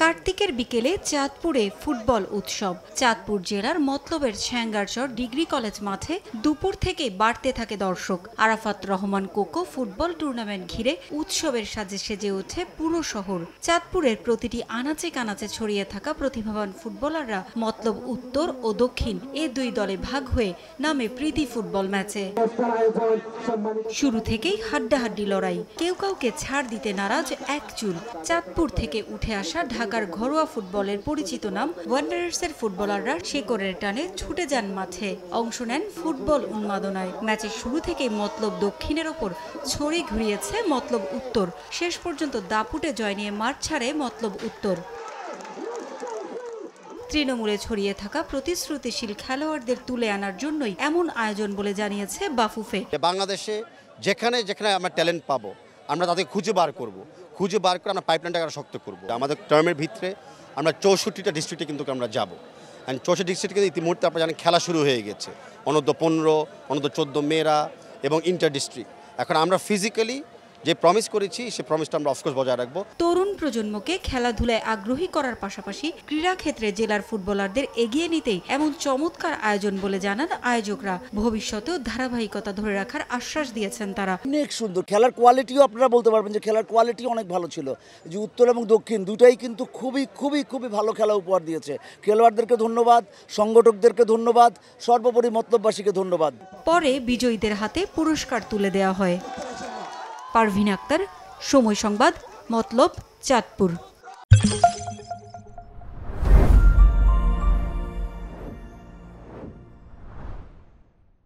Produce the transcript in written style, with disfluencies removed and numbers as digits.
কার্তিকের বিকেলে চাঁদপুরে ফুটবল উৎসব। চাঁদপুর জেলার মতলবের ছ্যাঙ্গারচর ডিগ্রি কলেজ মাঠে দুপুর থেকে বাড়তে থাকে দর্শক। Arafat Rahman cocoa football tournament ঘিরে উৎসবের সাজে সেজে ওঠে পুরো শহর। চাঁদপুরের প্রতিটি আনাচে কানাচে ছড়িয়ে থাকা প্রতিভাবান ফুটবলাররা মতলব উত্তর ও দক্ষিণ এ দুই দলে ভাগ হয়ে নামে প্রীতি ফুটবল ম্যাচে। শুরু থেকেই হাড্ডাহাড্ডি লড়াই, কেউ কাউকে ছাড় দিতে নারাজ এক চুল। চাঁদপুর থেকে উঠে আসা ঢাকার ঘরোয়া ফুটবলের পরিচিত নাম ওয়ান্ডারার্সের ফুটবলাররা শেকড়ের টানে ছুটে যান মাঠে, অংশ নেন ফুটবল উন্মাদনায়। ম্যাচের শুরু থেকেই মতলব দক্ষিণের ওপর ছড়ি ঘুরিয়েছে মতলব উত্তর। শেষ পর্যন্ত দাপুটে জয় নিয়ে মাঠ ছাড়ে মতলব উত্তর। তৃণমূলে ছড়িয়ে থাকা প্রতিশ্রুতিশীল খেলোয়াড়দের তুলে আনার জন্যই এমন আয়োজন বলে জানিয়েছে বাফুফে। বাংলাদেশে যেখানে যেখানে আমরা ট্যালেন্ট পাবো আমরা তাদের খুঁজে বার করব, খুঁজে বার করে আমরা পাইপলাইনটাকে আরো শক্ত করব। আমাদের টার্মের ভিতরে আমরা 64টা ডিস্ট্রিক্টে কিন্তু আমরা যাব। অ্যান্ড 64 ডিস্ট্রিক্টে ইতিমধ্যে আপনারা জানেন খেলা শুরু হয়ে গেছে, অনূর্ধ্ব 15, অনূর্ধ্ব 14 মেয়েরা এবং ইন্টার ডিস্ট্রিক্ট। এখন আমরা ফিজিক্যালি যে প্রমিস করেছি সেই প্রমিসটা আমরা অফকোর্স বজায় রাখবো। তরুণ প্রজন্মকে খেলাধুলায় আগ্রহী করার পাশাপাশি ক্রীড়া ক্ষেত্রে জেলার ফুটবলারদের এগিয়ে নিতেই এমন চমৎকার আয়োজন বলে জানান আয়োজকরা। ভবিষ্যতেও ধারাবাহিকতা ধরে রাখার আশ্বাস দিয়েছেন তারা। অনেক সুন্দর খেলার কোয়ালিটিও আপনারা বলতে পারবেন যে খেলার কোয়ালিটি অনেক ভালো ছিল। যে উত্তর এবং দক্ষিণ দুটাই কিন্তু খুবই খুবই খুবই ভালো খেলা উপহার দিয়েছে। খেলোয়াড়দেরকে ধন্যবাদ, সংগঠকদেরকে ধন্যবাদ, সর্বোপরি মতলববাসীকে ধন্যবাদ। পরে বিজয়ীদের হাতে পুরস্কার তুলে দেওয়া হয়। পারভিন আক্তার, সময় সংবাদ, মতলব, চাঁদপুর।